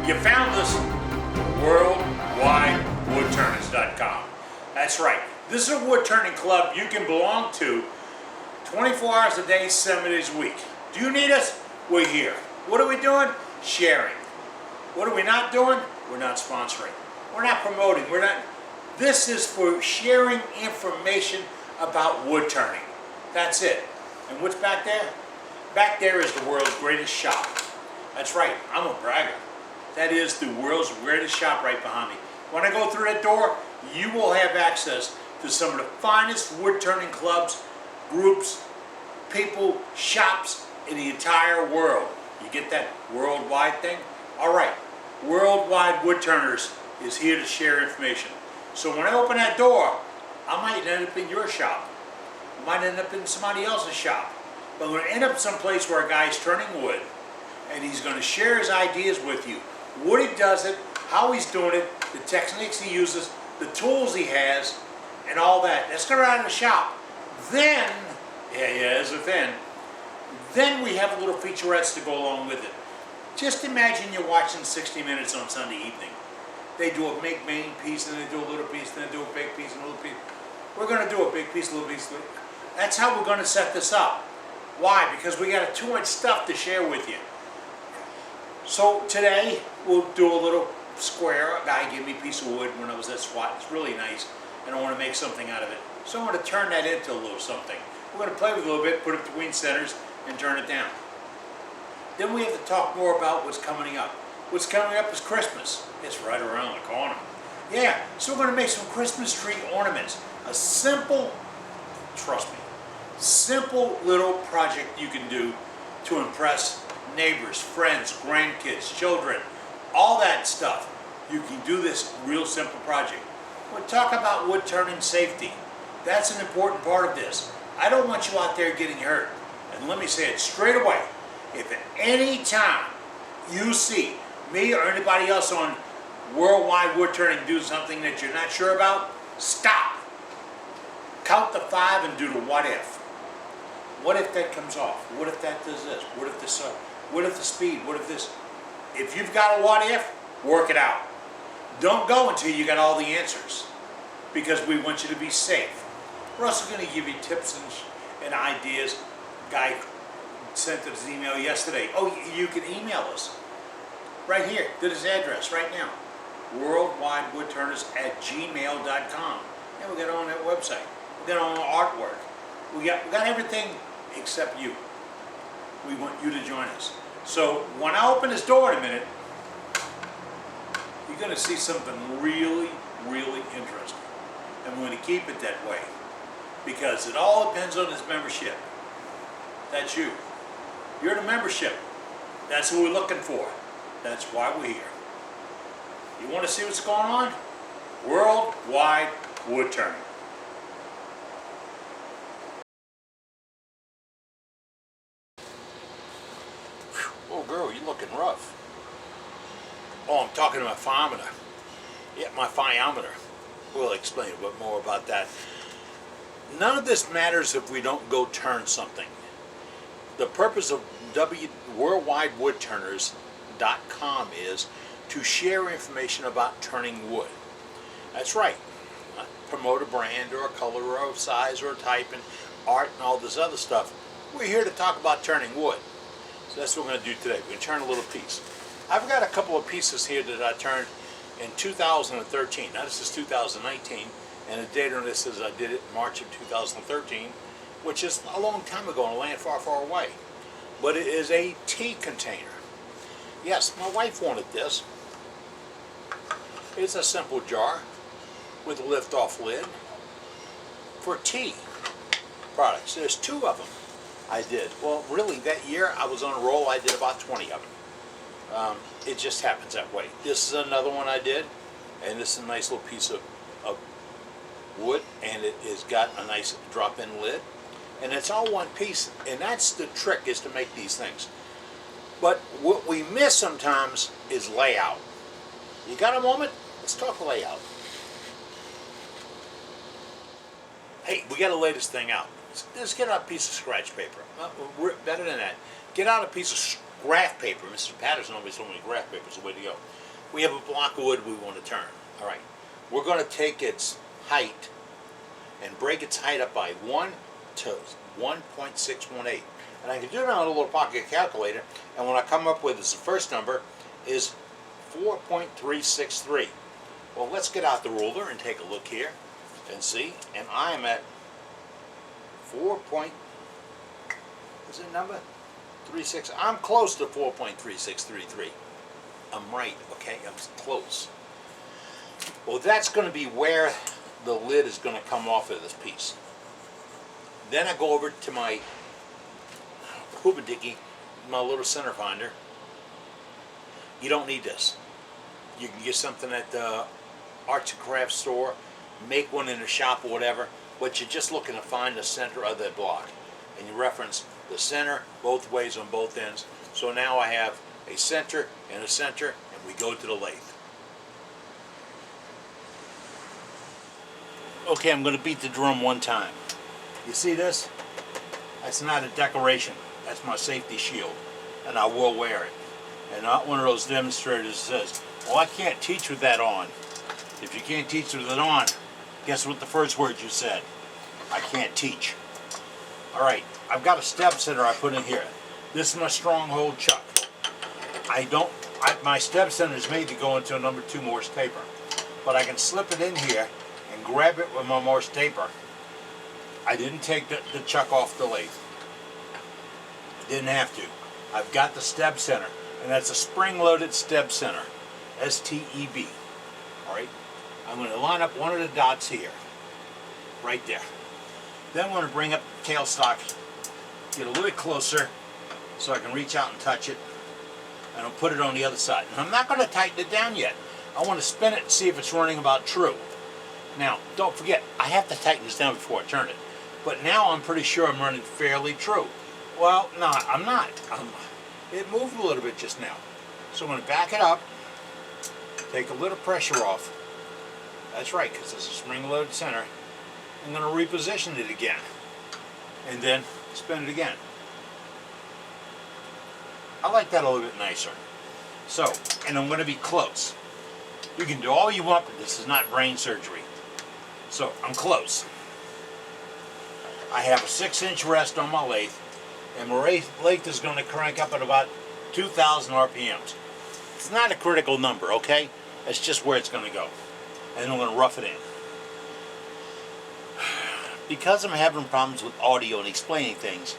You found us, worldwidewoodturners.com. That's right. This is a wood turning club you can belong to 24 hours a day, 7 days a week. Do you need us? We're here. What are we doing? Sharing. What are we not doing? We're not sponsoring. We're not promoting. This is for sharing information about wood turning. That's it. And what's back there? Back there is the world's greatest shop. That's right, I'm a bragger. That is the world's greatest shop right behind me. When I go through that door, you will have access to some of the finest wood turning clubs, groups, people, shops in the entire world. You get that worldwide thing? All right, Worldwide Wood Turners is here to share information. So when I open that door, I might end up in your shop. I might end up in somebody else's shop. But I'm going to end up someplace where a guy's turning wood, and he's going to share his ideas with you. What he does it, how he's doing it, the techniques he uses, the tools he has, and all that. Let's go around the shop. Then, there's a then. Then we have little featurettes to go along with it. Just imagine you're watching 60 Minutes on Sunday evening. They do a big main piece, and they do a little piece, and they do a big piece, and a little piece. We're going to do a big piece, a little piece. That's how we're going to set this up. Why? Because we got too much stuff to share with you. So today we'll do a little square. A guy gave me a piece of wood when I was at SWAT. It's really nice, and I want to make something out of it. So I'm going to turn that into a little something. We're going to play with it a little bit, put it between centers, and turn it down. Then we have to talk more about what's coming up. What's coming up is Christmas. It's right around the corner. Yeah, so we're going to make some Christmas tree ornaments. A simple, trust me, simple little project you can do to impress neighbors, friends, grandkids, children, all that stuff. You can do this real simple project. We'll talk about wood turning safety. That's an important part of this. I don't want you out there getting hurt. And let me say it straight away. If at any time you see me or anybody else on Worldwide Wood Turning do something that you're not sure about, stop. Count to 5 and do the what if. What if that comes off? What if that does this? What if this? What if the speed? What if this? If you've got a what if, work it out. Don't go until you got all the answers, because we want you to be safe. We're also going to give you tips and ideas. Guy sent us an email yesterday. Oh, you can email us right here. Did his address right now. worldwidewoodturners@gmail.com. And we got it on that website. We got it on artwork. We got everything except you. We want you to join us. So when I open this door in a minute, you're going to see something really, really interesting. And we're going to keep it that way, because it all depends on this membership. That's you. You're the membership. That's who we're looking for. That's why we're here. You want to see what's going on? Worldwide Wood Turning. Oh, girl, you're looking rough. Oh, I'm talking to my thermometer. Yeah, my thermometer. We'll explain a bit more about that. None of this matters if we don't go turn something. The purpose of worldwidewoodturners.com is to share information about turning wood. That's right. Not promote a brand or a color or a size or a type and art and all this other stuff. We're here to talk about turning wood. So that's what we're going to do today. We're going to turn a little piece. I've got a couple of pieces here that I turned in 2013. Now this is 2019, and the date on this is I did it in March of 2013, which is a long time ago in a land far, far away. But it is a tea container. Yes, my wife wanted this. It's a simple jar with a lift-off lid for tea products. There's 2 of them I did. Well, really, that year I was on a roll. I did about 20 of them. It just happens that way. This is another one I did, and this is a nice little piece of wood, and it has got a nice drop-in lid, and it's all one piece, and that's the trick, is to make these things. But what we miss sometimes is layout. You got a moment? Let's talk layout. Hey, we got to lay this thing out. Let's get out a piece of scratch paper. Better than that. Get out a piece of graph paper. Mr. Patterson always told me graph paper is the way to go. We have a block of wood we want to turn. All right. We're going to take its height and break its height up by 1 to 1.618. And I can do it on a little pocket calculator, and what I come up with is the first number is 4.363. Well, let's get out the ruler and take a look here and see. And I am at 4. Is it number? 36. I'm close to 4.3633. I'm right, okay? I'm close. Well, that's going to be where the lid is going to come off of this piece. Then I go over to my hoobadicky, my little center finder. You don't need this. You can get something at the arts and crafts store, make one in a shop or whatever, but you're just looking to find the center of that block. And you reference the center both ways on both ends. So now I have a center, and we go to the lathe. Okay, I'm going to beat the drum one time. You see this? That's not a decoration. That's my safety shield, and I will wear it. And not one of those demonstrators that says, well, I can't teach with that on. If you can't teach with it on, guess what the first word you said? I can't teach. All right, I've got a step center I put in here. This is my stronghold chuck. My step center is made to go into a number 2 Morse taper, but I can slip it in here and grab it with my Morse taper. I didn't take the chuck off the lathe. I didn't have to. I've got the step center, and that's a spring-loaded step center, S-T-E-B. All right, I'm going to line up one of the dots here, right there. Then I'm going to bring up the tailstock, get a little bit closer so I can reach out and touch it, and I'll put it on the other side. And I'm not going to tighten it down yet. I want to spin it and see if it's running about true. Now, don't forget, I have to tighten this down before I turn it. But now I'm pretty sure I'm running fairly true. Well, no, I'm not. It moved a little bit just now. So I'm going to back it up, take a little pressure off. That's right, because it's a spring-loaded center. I'm going to reposition it again, and then spin it again. I like that a little bit nicer. So, and I'm going to be close. You can do all you want, but this is not brain surgery. So, I'm close. I have a 6-inch rest on my lathe, and my lathe is going to crank up at about 2,000 RPMs. It's not a critical number, okay? It's just where it's going to go. And I'm going to rough it in. Because I'm having problems with audio and explaining things,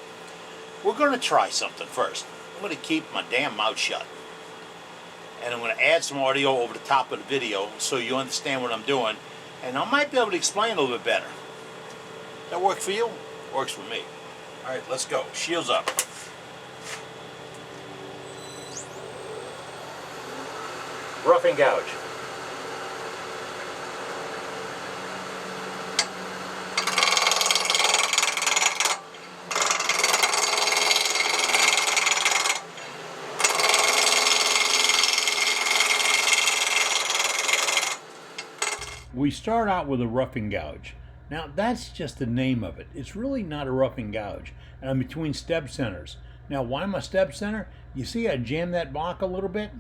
we're going to try something first. I'm going to keep my damn mouth shut. And I'm going to add some audio over the top of the video so you understand what I'm doing. And I might be able to explain a little bit better. That work for you? Works for me. Alright, let's go. Shields up. Roughing gouge. We start out with a roughing gouge. Now that's just the name of it. It's really not a roughing gouge. And I'm between step centers. Now why my step center? You see I jammed that block a little bit?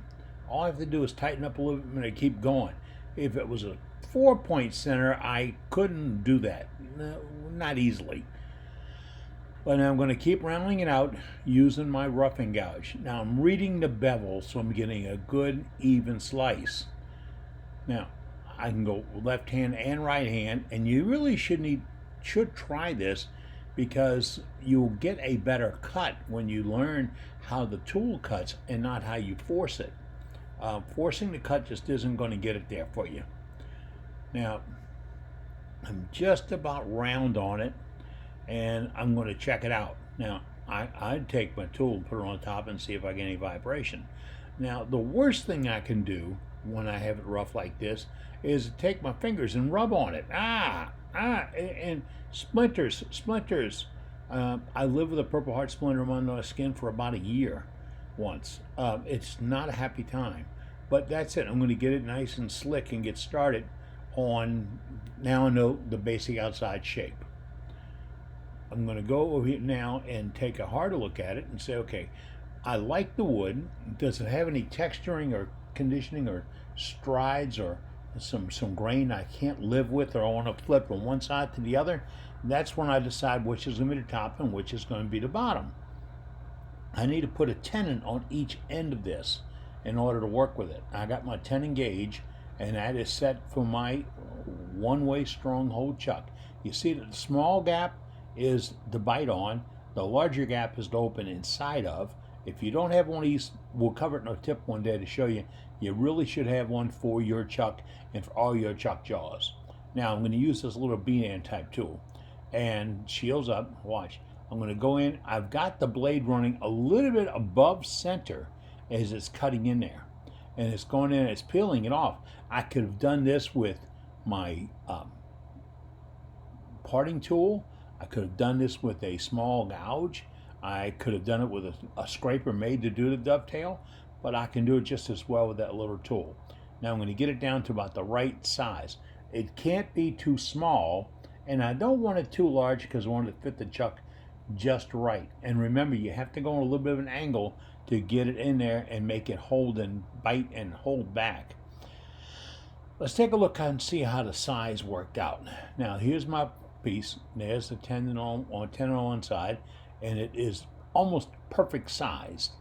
All I have to do is tighten up a little bit and I keep going. If it was a 4-point center, I couldn't do that. No, not easily. But I'm going to keep rounding it out using my roughing gouge. Now I'm reading the bevel so I'm getting a good even slice. Now I can go left hand and right hand, and you really should try this because you'll get a better cut when you learn how the tool cuts and not how you force it. Forcing the cut just isn't going to get it there for you. Now, I'm just about round on it, and I'm going to check it out. Now, I'd take my tool and put it on top and see if I get any vibration. Now, the worst thing I can do when I have it rough like this is take my fingers and rub on it. And splinters. I lived with a Purple Heart splinter on my skin for about a year once. It's not a happy time, but that's it. I'm going to get it nice and slick and get started on, now I know the basic outside shape. I'm going to go over here now and take a harder look at it and say, okay, I like the wood. Does it have any texturing or conditioning or strides or some grain I can't live with, or I want to flip from one side to the other? That's when I decide which is going to be the top and which is going to be the bottom. I need to put a tenon on each end of this in order to work with it. I got my tenon gauge, and that is set for my one-way stronghold chuck. You see that the small gap is the bite on, the larger gap is to open inside of. If you don't have one of these, we'll cover it in a tip one day to show you. You really should have one for your chuck and for all your chuck jaws. Now I'm going to use this little bead type tool, and shields up. Watch. I'm going to go in. I've got the blade running a little bit above center as it's cutting in there, and it's going in. It's peeling it off. I could have done this with my parting tool. I could have done this with a small gouge. I could have done it with a scraper made to do the dovetail, but I can do it just as well with that little tool. Now I'm going to get it down to about the right size. It can't be too small, and I don't want it too large because I want it to fit the chuck just right. And remember, you have to go on a little bit of an angle to get it in there and make it hold and bite and hold back. Let's take a look and see how the size worked out. Now here's my piece. There's the tenon on one side, and it is almost perfect sized.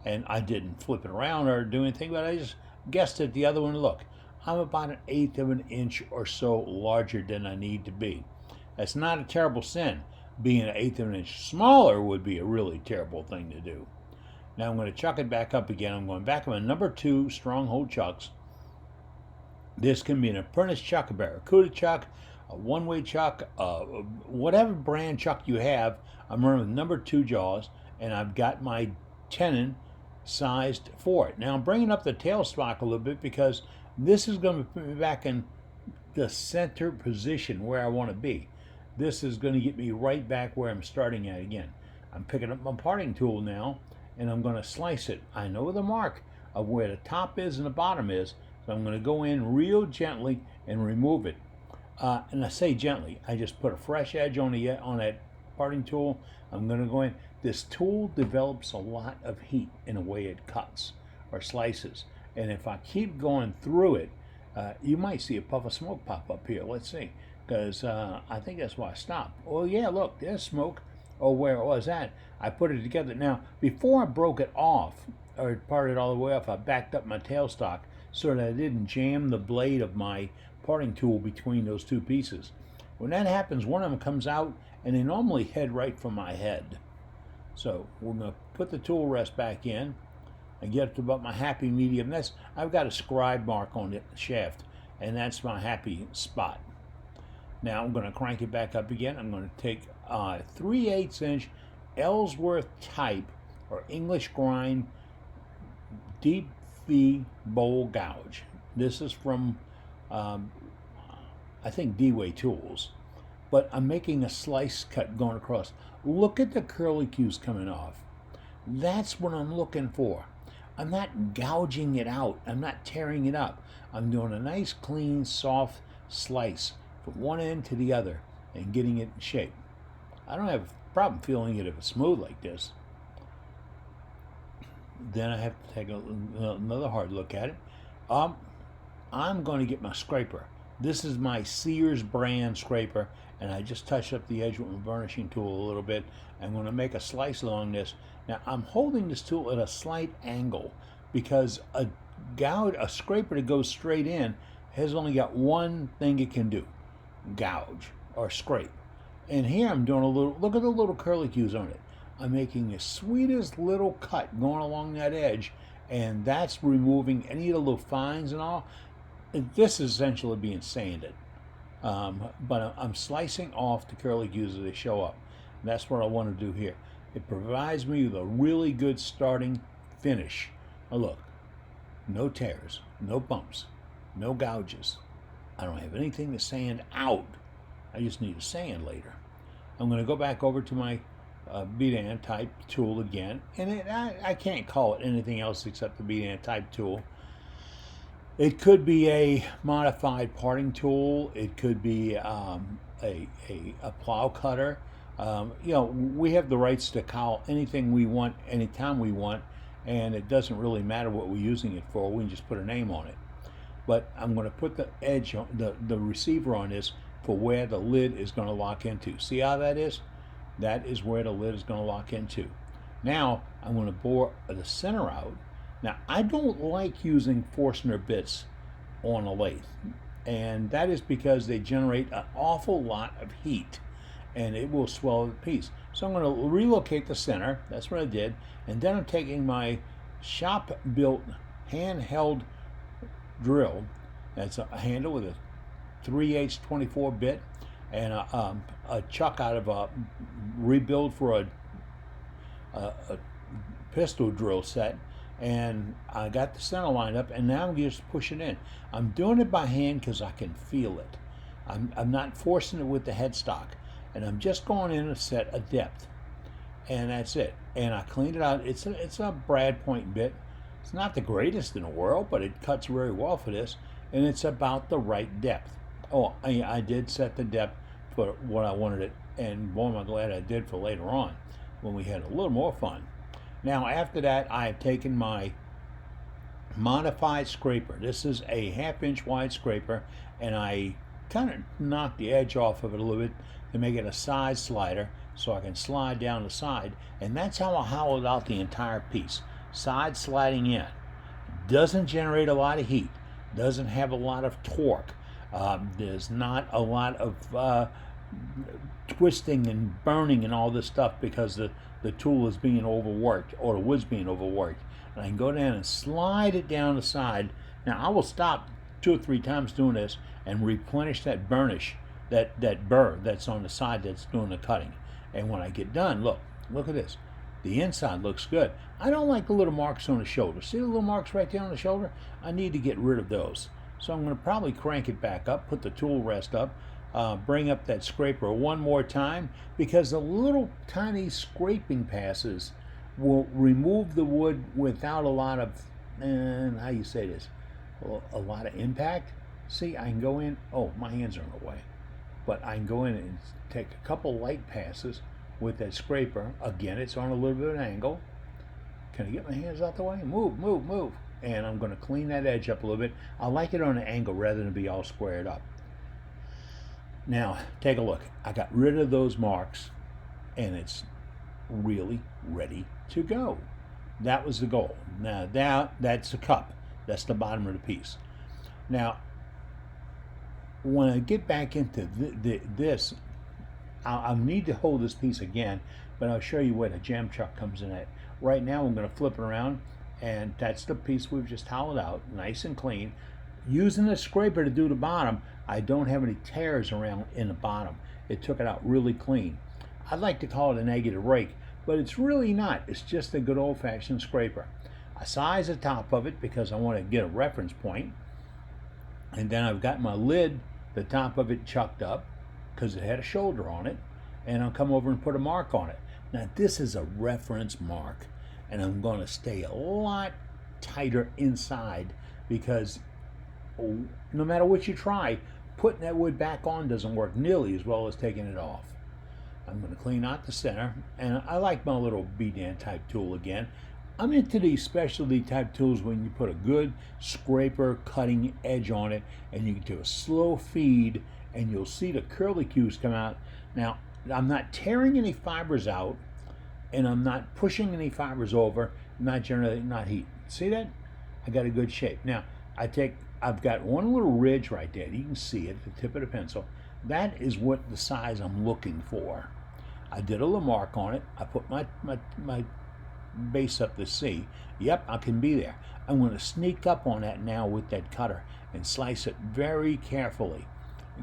And I didn't flip it around or do anything, but I just guessed at the other one. Look, I'm about 1/8 of an inch or so larger than I need to be. That's not a terrible sin. Being 1/8 of an inch smaller would be a really terrible thing to do. Now I'm going to chuck it back up again. I'm going back on my number 2 stronghold chucks. This can be an apprentice chuck, a barracuda chuck, a one-way chuck, whatever brand chuck you have. I'm running with number 2 jaws, and I've got my tenon sized for it. Now I'm bringing up the tail stock a little bit because this is going to put me back in the center position where I want to be. This is going to get me right back where I'm starting at again. I'm picking up my parting tool now, and I'm going to slice it. I know the mark of where the top is and the bottom is, so I'm going to go in real gently and remove it. And I say gently, I just put a fresh edge on that parting tool. I'm going to go in. This tool develops a lot of heat in the way it cuts or slices. And if I keep going through it, you might see a puff of smoke pop up here. Let's see, because I think that's why I stopped. Oh yeah, look, there's smoke. Oh, where it was at? I put it together. Now, before I broke it off, or parted it all the way off, I backed up my tailstock so that I didn't jam the blade of my parting tool between those two pieces. When that happens, one of them comes out, and they normally head right for my head. So we're going to put the tool rest back in and get up to about my happy medium. I've got a scribe mark on the shaft, and that's my happy spot. Now I'm going to crank it back up again. I'm going to take 3/8 inch Ellsworth type or English grind deep V bowl gouge. This is from I think D-Way Tools, but I'm making a slice cut going across. Look at the curlicues coming off. That's what I'm looking for. I'm not gouging it out. I'm not tearing it up. I'm doing a nice, clean, soft slice from one end to the other and getting it in shape. I don't have a problem feeling it if it's smooth like this. Then I have to take another hard look at it. I'm going to get my scraper. This is my Sears brand scraper, and I just touched up the edge with my burnishing tool a little bit. I'm going to make a slice along this. Now I'm holding this tool at a slight angle because a scraper that goes straight in has only got one thing it can do: gouge or scrape. And here I'm doing a little, look at the little curlicues on it. I'm making the sweetest little cut going along that edge, and that's removing any of the little fines and all. This is essentially being sanded. But I'm slicing off the curlicues as they show up. And that's what I want to do here. It provides me with a really good starting finish. Now look, no tears, no bumps, no gouges. I don't have anything to sand out. I just need to sand later. I'm going to go back over to my bead type tool again, and I can't call it anything else except the bead type tool. It could be a modified parting tool. It could be a plow cutter. We have the rights to call anything we want, anytime we want, and it doesn't really matter what we're using it for. We can just put a name on it. But I'm going to put the edge on the receiver on this for where the lid is going to lock into. See how that is? That is where the lid is going to lock into. Now I'm going to bore the center out. Now I don't like using Forstner bits on a lathe, and that is because they generate an awful lot of heat and it will swell the piece. So I'm going to relocate the center. That's what I did. And then I'm taking my shop built handheld drill. That's a handle with a 3/8 24 bit and a chuck out of a rebuild for a pistol drill set, and I got the center lined up, and now I'm just pushing in. I'm doing it by hand because I can feel it. I'm not forcing it with the headstock, and I'm just going in a set a depth, and that's it. And I cleaned it out. It's a Brad point bit. It's not the greatest in the world, but it cuts very well for this, and it's about the right depth. Oh, I did set the depth for what I wanted it, and boy, am I glad I did for later on when we had a little more fun. Now, after that, I have taken my modified scraper. This is a 1/2 inch wide scraper, and I kind of knocked the edge off of it a little bit to make it a side slider so I can slide down the side, and that's how I hollowed out the entire piece. Side sliding in. Doesn't generate a lot of heat, doesn't have a lot of torque. There's not a lot of twisting and burning and all this stuff because the tool is being overworked, or the wood's being overworked. And I can go down and slide it down the side. Now I will stop 2 or 3 times doing this and replenish that burnish, that burr that's on the side that's doing the cutting. And when I get done, look at this. The inside looks good. I don't like the little marks on the shoulder. See the little marks right there on the shoulder? I need to get rid of those. So I'm going to probably crank it back up, put the tool rest up, bring up that scraper one more time, because the little tiny scraping passes will remove the wood without a lot of, how you say this, a lot of impact. See, I can go in, oh, my hands are in the way, but I can go in and take a couple light passes with that scraper. Again, it's on a little bit of an angle. Can I get my hands out the way? Move, move, move. And I'm going to clean that edge up a little bit. I like it on an angle rather than be all squared up. Now, take a look. I got rid of those marks, and it's really ready to go. That was the goal. Now, that's the cup. That's the bottom of the piece. Now, when I get back into this, I'll need to hold this piece again, but I'll show you where the jam chuck comes in at. Right now, I'm going to flip it around, and that's the piece we've just hollowed out, nice and clean. Using the scraper to do the bottom, I don't have any tears around in the bottom. It took it out really clean. I'd like to call it a negative rake, but it's really not. It's just a good old-fashioned scraper. I size the top of it because I want to get a reference point, and then I've got my lid, the top of it chucked up because it had a shoulder on it, and I'll come over and put a mark on it. Now this is a reference mark, and I'm going to stay a lot tighter inside because no matter what you try, putting that wood back on doesn't work nearly as well as taking it off. I'm going to clean out the center, and I like my little B-Dan type tool again. I'm into these specialty type tools when you put a good scraper cutting edge on it, and you can do a slow feed, and you'll see the curlicues come out. Now, I'm not tearing any fibers out, and I'm not pushing any fibers over, not generating heat. See that? I got a good shape. Now, I've got one little ridge right there. You can see it, the tip of the pencil. That is what the size I'm looking for. I did a little mark on it. I put my base up to see. Yep, I can be there. I'm going to sneak up on that now with that cutter and slice it very carefully.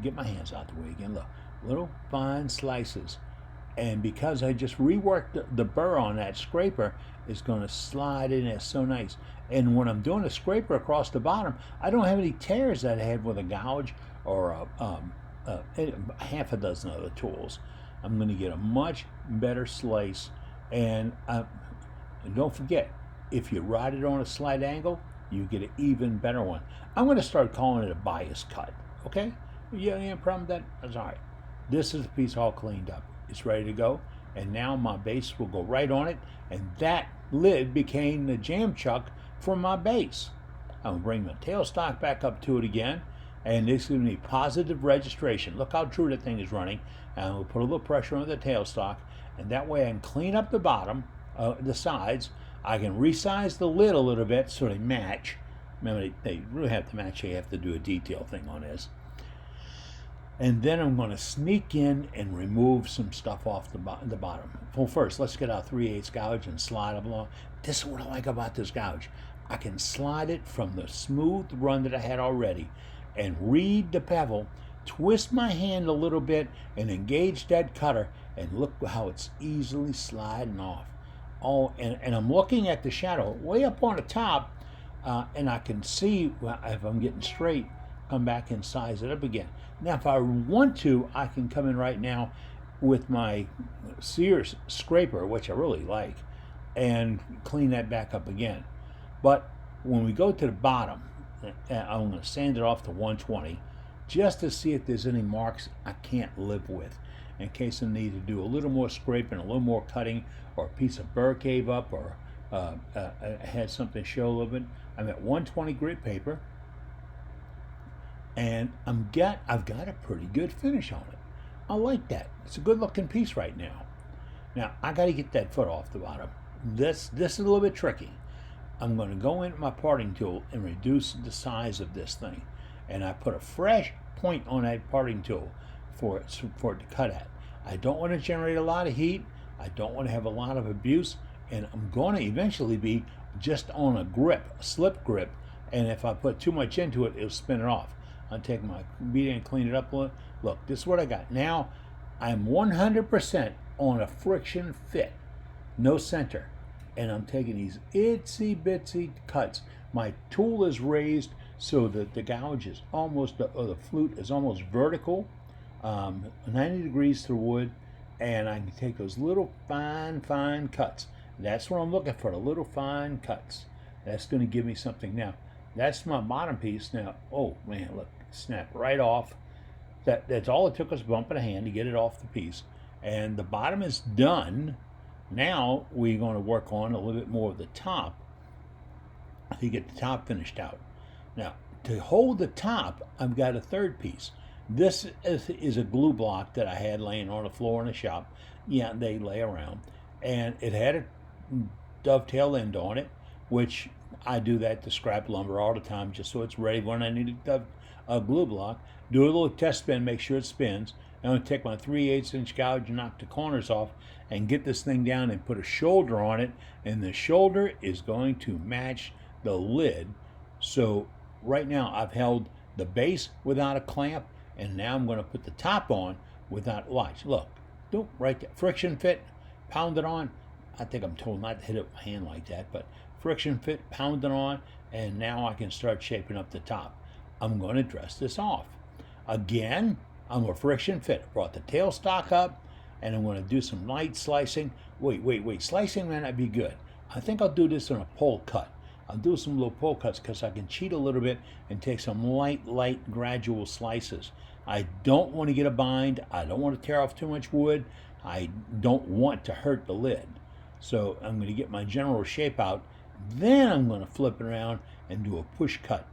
Get my hands out the way again. Look, little fine slices. And because I just reworked the burr on that scraper, it's going to slide in there so nice. And when I'm doing a scraper across the bottom, I don't have any tears that I had with a gouge or half a dozen other tools. I'm going to get a much better slice. And don't forget, if you ride it on a slight angle, you get an even better one. I'm going to start calling it a bias cut. Okay? You have any problem with that? That's all right. This is the piece all cleaned up. is ready to go. And now my base will go right on it. And that lid became the jam chuck for my base. I'm going to bring my tailstock back up to it again. And this is going to be positive registration. Look how true that thing is running. And we'll put a little pressure on the tailstock. And that way I can clean up the bottom, the sides. I can resize the lid a little bit so they match. Remember, they really have to match. You have to do a detail thing on this. And then I'm going to sneak in and remove some stuff off the bottom. Well, first, let's get our 3/8 gouge and slide it along. This is what I like about this gouge. I can slide it from the smooth run that I had already and read the bevel, twist my hand a little bit, and engage that cutter, and look how it's easily sliding off. Oh, and I'm looking at the shadow way up on the top, and I can see if I'm getting straight, come back and size it up again. Now, if I want to, I can come in right now with my Sears scraper, which I really like, and clean that back up again. But when we go to the bottom, I'm going to sand it off to 120 just to see if there's any marks I can't live with, in case I need to do a little more scraping, a little more cutting, or a piece of burr cave up, or I had something show a little bit. I'm at 120 grit paper, and I've got a pretty good finish on it. I like that. It's a good looking piece right now. Now I got to get that foot off the bottom. This is a little bit tricky. I'm going to go in with my parting tool and reduce the size of this thing, and I put a fresh point on that parting tool for it to cut at. I don't want to generate a lot of heat. I don't want to have a lot of abuse, and I'm going to eventually be just on a grip, a slip grip, and if I put too much into it, it'll spin it off. I'll take my bead and clean it up a little. Look, this is what I got. Now, I'm 100% on a friction fit, no center, and I'm taking these itsy bitsy cuts. My tool is raised so that the gouge is almost, or the flute is almost vertical, 90 degrees to wood, and I can take those little fine cuts. That's what I'm looking for, the little fine cuts. That's going to give me something. Now, that's my bottom piece. Now, oh man, look, snap right off. That's all it took, was bumping a hand to get it off the piece. And the bottom is done. Now we're going to work on a little bit more of the top to get the top finished out. Now, to hold the top, I've got a third piece. This is a glue block that I had laying on the floor in the shop. Yeah, they lay around. And it had a dovetail end on it, which I do that to scrap lumber all the time just so it's ready when I need a glue block. Do a little test spin, make sure it spins. I'm going to take my 3/8 inch gouge and knock the corners off and get this thing down and put a shoulder on it. And the shoulder is going to match the lid. So right now I've held the base without a clamp, and now I'm going to put the top on without watch. Look, right there, friction fit, pound it on. I think I'm told not to hit it with my hand like that, but friction fit, pound it on, and now I can start shaping up the top. I'm going to dress this off. Again, I'm a friction fit. Brought the tailstock up, and I'm going to do some light slicing. Wait. Slicing may not be good. I think I'll do this in a pole cut. I'll do some little pole cuts because I can cheat a little bit and take some light, gradual slices. I don't want to get a bind. I don't want to tear off too much wood. I don't want to hurt the lid. So I'm going to get my general shape out. Then I'm going to flip it around and do a push cut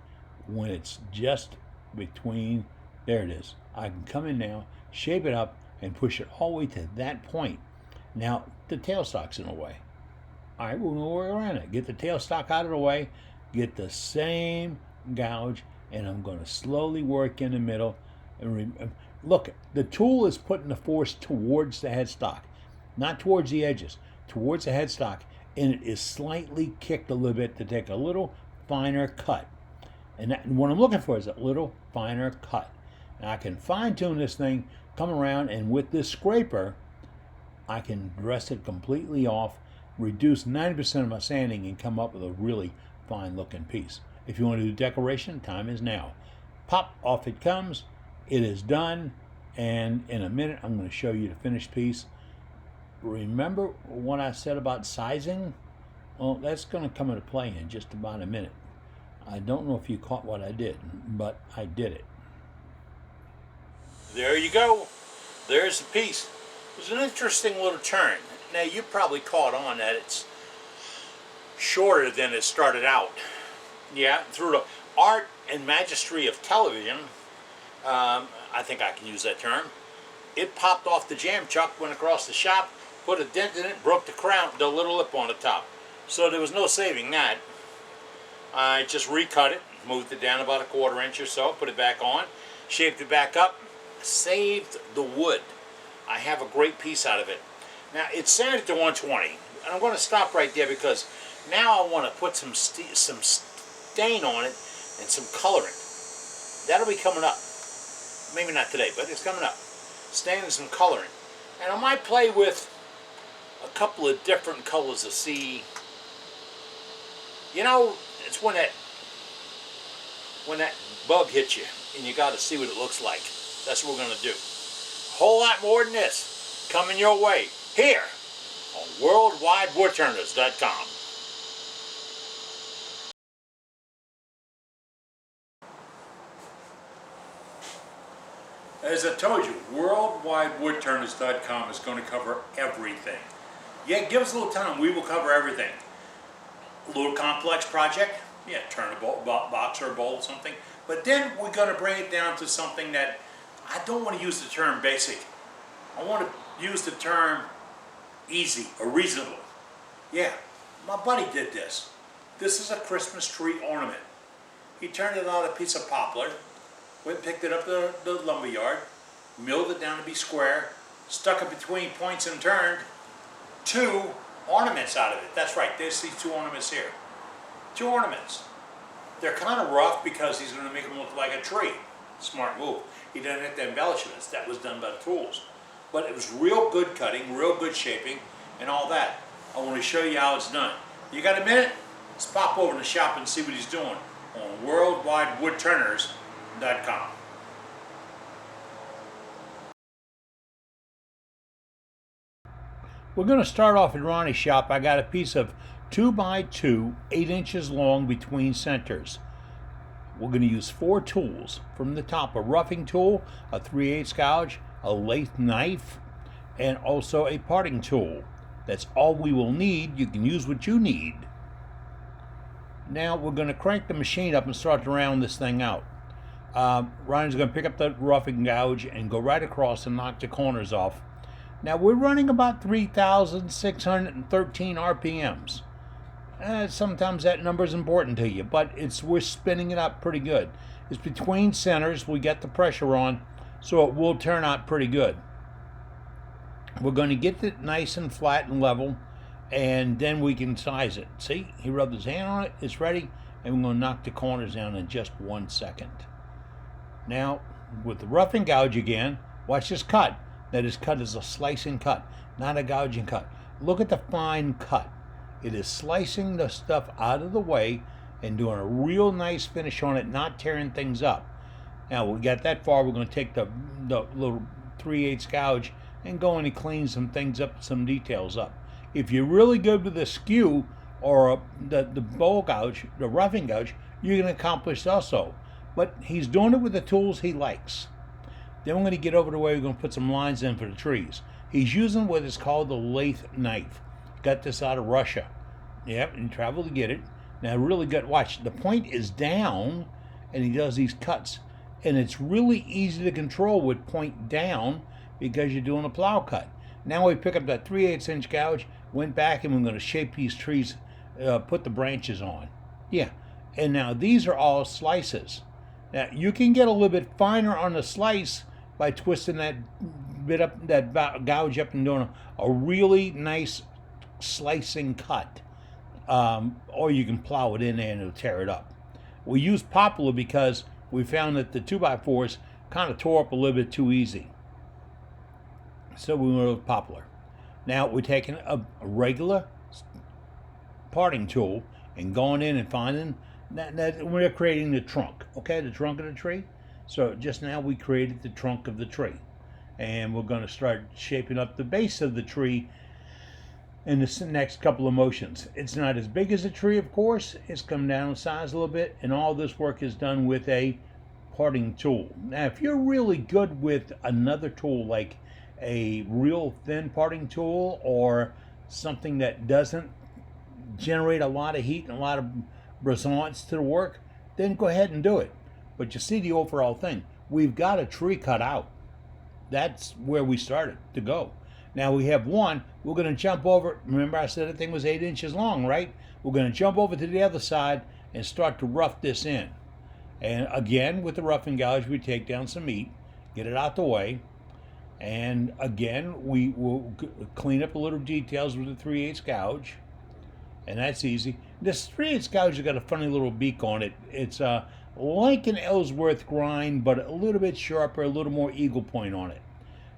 when it's just between. There it is. I can come in now, shape it up, and push it all the way to that point. Now, the tailstock's in the way. All right, we're going to work around it. Get the tailstock out of the way, get the same gouge, and I'm going to slowly work in the middle. And look, the tool is putting the force towards the headstock, not towards the edges, towards the headstock, and it is slightly kicked a little bit to take a little finer cut. And what I'm looking for is a little finer cut. And I can fine tune this thing, come around, and with this scraper, I can dress it completely off, reduce 90% of my sanding, and come up with a really fine looking piece. If you want to do decoration, time is now. Pop, off it comes. It is done. And in a minute, I'm going to show you the finished piece. Remember what I said about sizing? Well, that's going to come into play in just about a minute. I don't know if you caught what I did, but I did it. There you go. There's the piece. It's an interesting little turn. Now you probably caught on that it's shorter than it started out. Yeah, through the art and majesty of television, I think I can use that term, it popped off the jam chuck, went across the shop, put a dent in it, broke the crown, the little lip on the top. So there was no saving that. I just recut it, moved it down about a 1/4 inch or so, put it back on, shaped it back up, saved the wood. I have a great piece out of it. Now it's sanded to 120, and I'm going to stop right there because now I want to put some stain on it and some coloring. That'll be coming up. Maybe not today, but it's coming up. Stain and some coloring. And I might play with a couple of different colors to see. You know, it's when that bug hits you and you got to see what it looks like. That's what we're going to do. A whole lot more than this coming your way here on worldwidewoodturners.com. As I told you, worldwidewoodturners.com is going to cover everything. Yeah, give us a little time. We will cover everything. A little complex project, yeah, turn a box or a bowl or something. But then we're going to bring it down to something that I don't want to use the term basic. I want to use the term easy or reasonable. Yeah, my buddy did this. This is a Christmas tree ornament. He turned it on a piece of poplar, went and picked it up to the lumber yard, milled it down to be square, stuck it between points and turned 2 ornaments out of it. That's right, there's these 2 ornaments here. 2 ornaments. They're kind of rough because he's going to make them look like a tree. Smart move. He didn't have to embellish it. That was done by the tools. But it was real good cutting, real good shaping, and all that. I want to show you how it's done. You got a minute? Let's pop over to the shop and see what he's doing on worldwidewoodturners.com. We're going to start off at Ronnie's shop. I got a piece of 2x2, 8 inches long between centers. We're going to use 4 tools. From the top, a roughing tool, a 3/8 gouge, a lathe knife, and also a parting tool. That's all we will need. You can use what you need. Now we're going to crank the machine up and start to round this thing out. Ronnie's going to pick up the roughing gouge and go right across and knock the corners off. Now we're running about 3,613 RPMs. Sometimes that number is important to you, but we're spinning it up pretty good. It's between centers. We get the pressure on, so it will turn out pretty good. We're going to get it nice and flat and level, and then we can size it. See, he rubbed his hand on it. It's ready, and we're going to knock the corners down in just 1 second. Now, with the roughing gouge again, watch this cut. That is cut as a slicing cut, not a gouging cut. Look at the fine cut. It is slicing the stuff out of the way and doing a real nice finish on it, not tearing things up. Now we got that far, we're going to take the little 3/8 gouge and go in and clean some things up, some details up. If you're really good with the skew or the bowl gouge, the roughing gouge, you're going to accomplish also. But he's doing it with the tools he likes. Then we're going to get over the way we're going to put some lines in for the trees. He's using what is called the lathe knife. Got this out of Russia. Yep, and traveled to get it. Now really good. Watch, the point is down, and he does these cuts. And it's really easy to control with point down because you're doing a plow cut. Now we pick up that 3/8 inch gouge, went back, and we're going to shape these trees, put the branches on. Yeah, and now these are all slices. Now you can get a little bit finer on the slice by twisting that bit up, that gouge up, and doing a really nice slicing cut. Or you can plow it in there and it'll tear it up. We use poplar because we found that the 2x4s kind of tore up a little bit too easy. So we went with poplar. Now we're taking a regular parting tool and going in and finding that we're creating the trunk, okay, the trunk of the tree. So just now we created the trunk of the tree, and we're going to start shaping up the base of the tree in the next couple of motions. It's not as big as a tree, of course. It's come down in size a little bit, and all this work is done with a parting tool. Now, if you're really good with another tool like a real thin parting tool or something that doesn't generate a lot of heat and a lot of resonance to the work, then go ahead and do it. But you see the overall thing. We've got a tree cut out. That's where we started to go. Now we have one. We're going to jump over. Remember I said the thing was 8 inches long, right? We're going to jump over to the other side and start to rough this in. And again, with the roughing gouge, we take down some meat, get it out the way. And again, we will clean up a little details with the 3/8 gouge. And that's easy. This 3/8 gouge has got a funny little beak on it. It's like an Ellsworth grind, but a little bit sharper, a little more eagle point on it.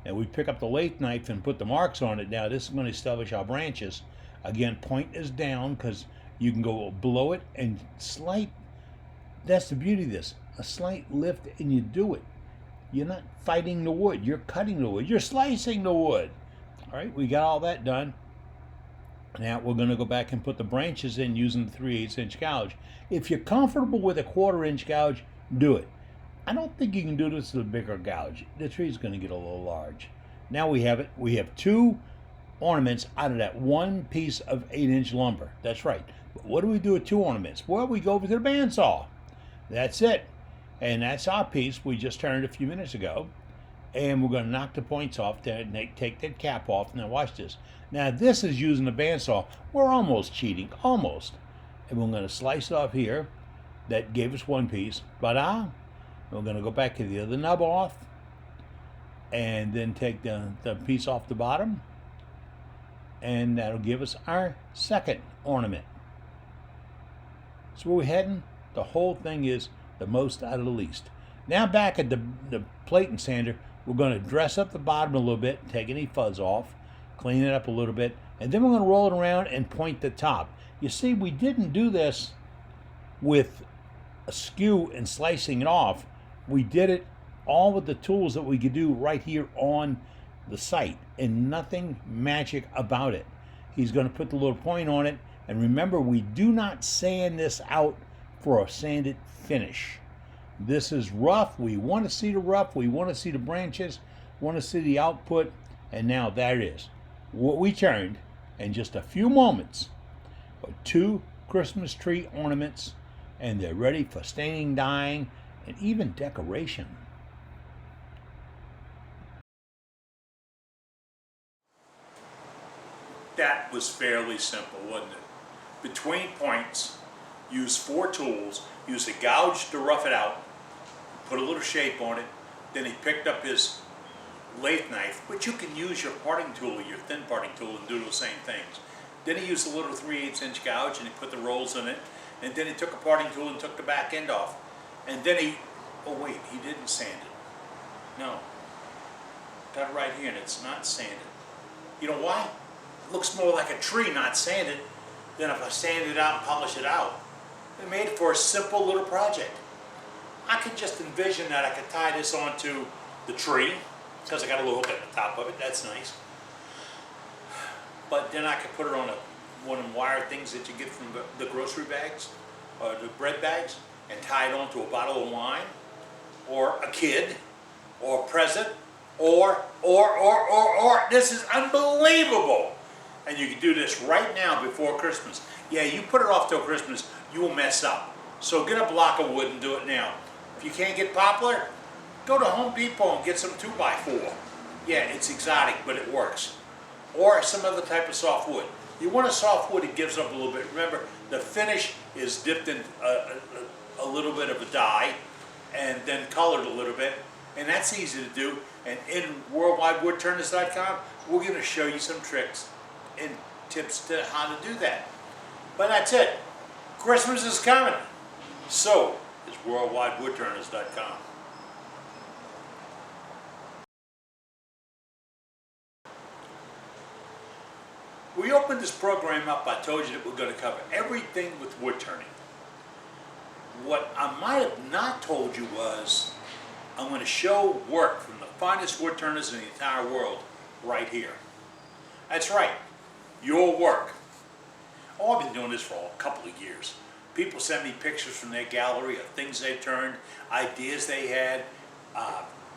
And we pick up the lathe knife and put the marks on it. Now this is going to establish our branches. Again, point is down because you can go below it and slight. That's the beauty of this. A slight lift and you do it. You're not fighting the wood. You're cutting the wood. You're slicing the wood. All right, we got all that done. Now we're going to go back and put the branches in using the 3/8 inch gouge. If you're comfortable with a 1/4 inch gouge, do it. I don't think you can do this with a bigger gouge. The tree's going to get a little large. Now we have it. We have 2 ornaments out of that one piece of 8-inch lumber. That's right. But what do we do with 2 ornaments? Well, we go over to the bandsaw. That's it. And that's our piece we just turned a few minutes ago. And we're going to knock the points off there and take that cap off. Now watch this. Now this is using the bandsaw. We're almost cheating, almost. And we're going to slice it off here. That gave us one piece. But we're going to go back to the other nub off. And then take the piece off the bottom. And that'll give us our second ornament. So we're heading. The whole thing is the most out of the least. Now back at the plate and sander, we're going to dress up the bottom a little bit, take any fuzz off, clean it up a little bit, and then we're going to roll it around and point the top. You see, we didn't do this with a skew and slicing it off. We did it all with the tools that we could do right here on the site, and nothing magic about it. He's going to put the little point on it, and remember, we do not sand this out for a sanded finish. This is rough. We want to see the rough. We want to see the branches. Want to see the output. And now there it is. What we turned in just a few moments are 2 Christmas tree ornaments, and they're ready for staining, dyeing, and even decoration. That was fairly simple, wasn't it? Between points, use 4 tools, use a gouge to rough it out, put a little shape on it, then he picked up his lathe knife, but you can use your parting tool, your thin parting tool, and do the same things. Then he used a little 3/8 inch gouge and he put the rolls in it, and then he took a parting tool and took the back end off. And then he didn't sand it. No. Got it right here and it's not sanded. You know why? It looks more like a tree not sanded than if I sand it out and polish it out. They made it for a simple little project. I could just envision that I could tie this onto the tree, because I got a little hook at the top of it, that's nice. But then I could put it on one of them wire things that you get from the grocery bags, or the bread bags, and tie it onto a bottle of wine, or a kid, or a present, or. This is unbelievable! And you can do this right now before Christmas. Yeah, you put it off till Christmas, you will mess up. So get a block of wood and do it now. If you can't get poplar, go to Home Depot and get some 2x4. Yeah, it's exotic, but it works. Or some other type of soft wood. You want a soft wood, it gives up a little bit. Remember, the finish is dipped in a little bit of a dye and then colored a little bit. And that's easy to do. And in worldwidewoodturners.com, we're going to show you some tricks and tips to how to do that. But that's it. Christmas is coming. So is worldwidewoodturners.com. We opened this program up, I told you that we're going to cover everything with wood turning. What I might have not told you was I'm going to show work from the finest wood turners in the entire world right here. That's right, your work. Oh, I've been doing this for a couple of years. People send me pictures from their gallery of things they've turned, ideas they had,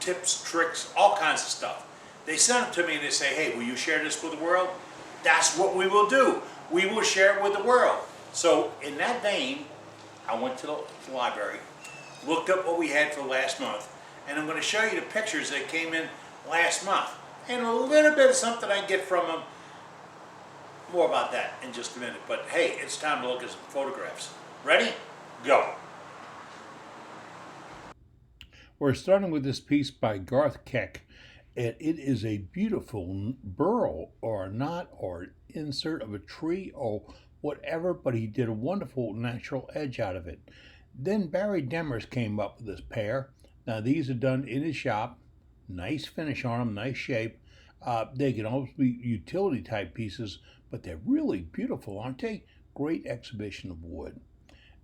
tips, tricks, all kinds of stuff. They send them to me and they say, hey, will you share this with the world? That's what we will do. We will share it with the world. So in that vein, I went to the library, looked up what we had for last month, and I'm going to show you the pictures that came in last month. And a little bit of something I get from them. More about that in just a minute. But hey, it's time to look at some photographs. Ready? Go. We're starting with this piece by Garth Keck, and it is a beautiful burl or knot or insert of a tree or whatever, but he did a wonderful natural edge out of it. Then Barry Demers came up with this pair. Now these are done in his shop. Nice finish on them, nice shape. They can almost be utility type pieces, but they're really beautiful, aren't they? Great exhibition of wood.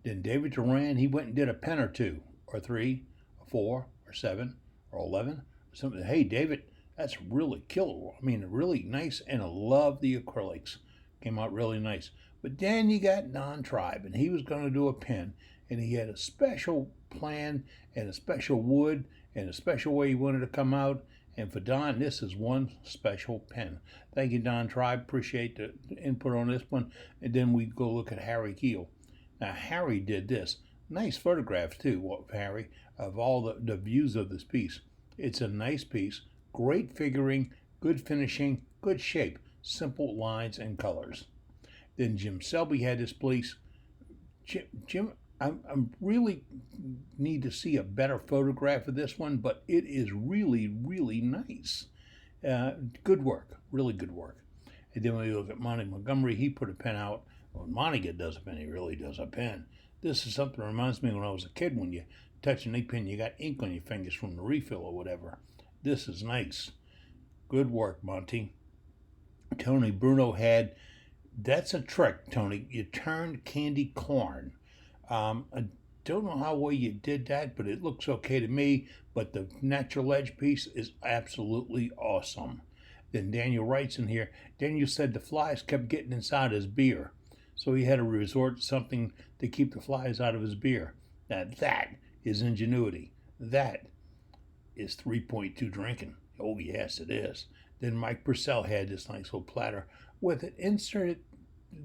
Then David Duran, he went and did a pen or two, or three, or four, or seven, or 11, or something. Hey, David, that's really killer. I mean, really nice, and I love the acrylics. Came out really nice. But then you got Don Tribe, and he was going to do a pen, and he had a special plan, and a special wood, and a special way he wanted to come out. And for Don, this is one special pen. Thank you, Don Tribe. Appreciate the input on this one. And then we go look at Harry Keel. Now, Harry did this. Nice photographs, too, of Harry, of all the views of this piece. It's a nice piece. Great figuring, good finishing, good shape. Simple lines and colors. Then Jim Selby had this piece. Jim, I'm really need to see a better photograph of this one, but it is really, really nice. Good work, really good work. And then when we look at Monty Montgomery, he put a pen out. When Monty does a pen, he really does a pen. This is something that reminds me when I was a kid, when you touch an ink pen, you got ink on your fingers from the refill or whatever. This is nice. Good work, Monty. Tony Bruno had, that's a trick, Tony. You turned candy corn. I don't know how well you did that, but it looks okay to me. But the natural edge piece is absolutely awesome. Then Daniel writes in here, Daniel said the flies kept getting inside his beer, so he had to resort to something to keep the flies out of his beer. Now that is ingenuity. That is 3.2 drinking. Oh yes, it is. Then Mike Purcell had this nice little platter with it inserted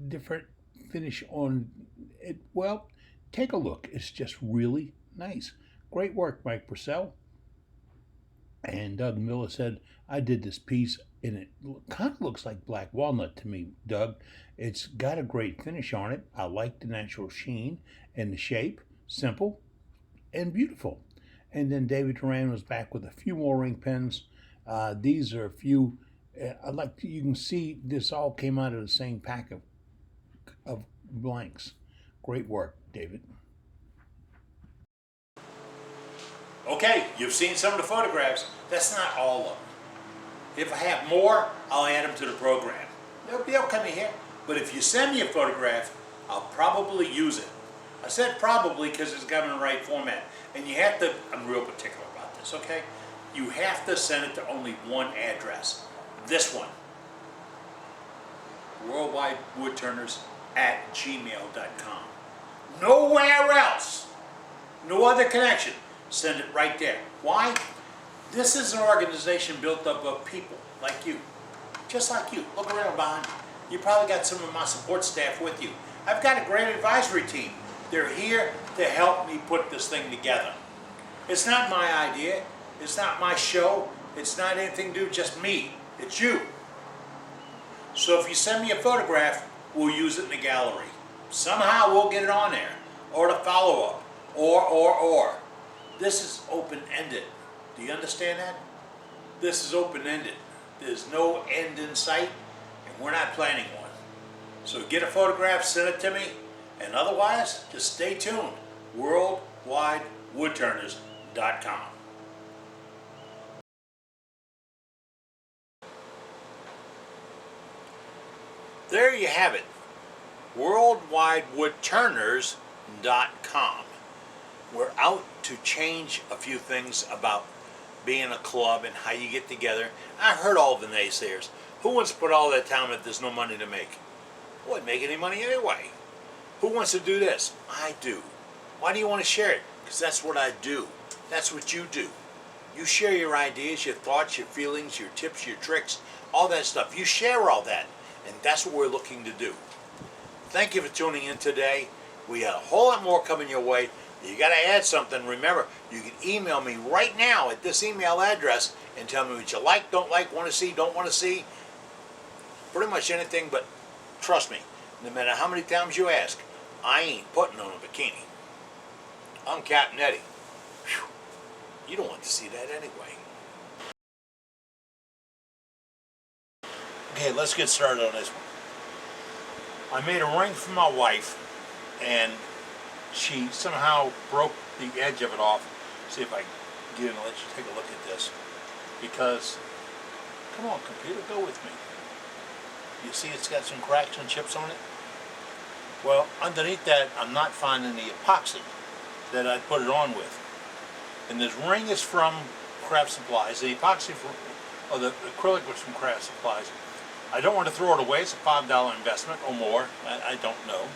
different finish on it. Well, take a look. It's just really nice. Great work, Mike Purcell. And Doug Miller said, I did this piece, and it kind of looks like black walnut to me, Doug. It's got a great finish on it. I like the natural sheen and the shape. Simple and beautiful. And then David Duran was back with a few more ink pens. These are a few. You can see this all came out of the same pack of blanks. Great work, David. Okay, you've seen some of the photographs. That's not all of them. If I have more, I'll add them to the program. They'll come in here. But if you send me a photograph, I'll probably use it. I said probably because it's got in the right format. And you have to, I'm real particular about this, okay? You have to send it to only one address. This one. worldwidewoodturners@gmail.com. Nowhere else. No other connection. Send it right there. Why? This is an organization built up of people like you. Just like you. Look around behind you. You probably got some of my support staff with you. I've got a great advisory team. They're here to help me put this thing together. It's not my idea. It's not my show. It's not anything to do with just me. It's you. So if you send me a photograph, we'll use it in the gallery. Somehow we'll get it on there. Or the follow-up. Or. This is open-ended. Do you understand that? This is open-ended. There's no end in sight, and we're not planning one. So get a photograph, send it to me, and otherwise, just stay tuned. worldwidewoodturners.com. There you have it. worldwidewoodturners.com. We're out to change a few things about being a club and how you get together. I heard all the naysayers. Who wants to put all that time if there's no money to make? I wouldn't make any money anyway. Who wants to do this? I do. Why do you want to share it? Because that's what I do. That's what you do. You share your ideas, your thoughts, your feelings, your tips, your tricks, all that stuff. You share all that, and that's what we're looking to do. Thank you for tuning in today. We got a whole lot more coming your way. You got to add something. Remember, you can email me right now at this email address and tell me what you like, don't want to see, don't want to see. Pretty much anything, but trust me, no matter how many times you ask, I ain't putting on a bikini. I'm Captain Eddie. Whew. You don't want to see that anyway. Okay, let's get started on this one. I made a ring for my wife, and she somehow broke the edge of it off. See if I can get in and let you take a look at this. Because, come on computer, go with me. You see it's got some cracks and chips on it? Well, underneath that, I'm not finding the epoxy that I put it on with. And this ring is from Craft Supplies. The epoxy or the acrylic was from Craft Supplies. I don't want to throw it away. It's a $5 investment or more. I don't know.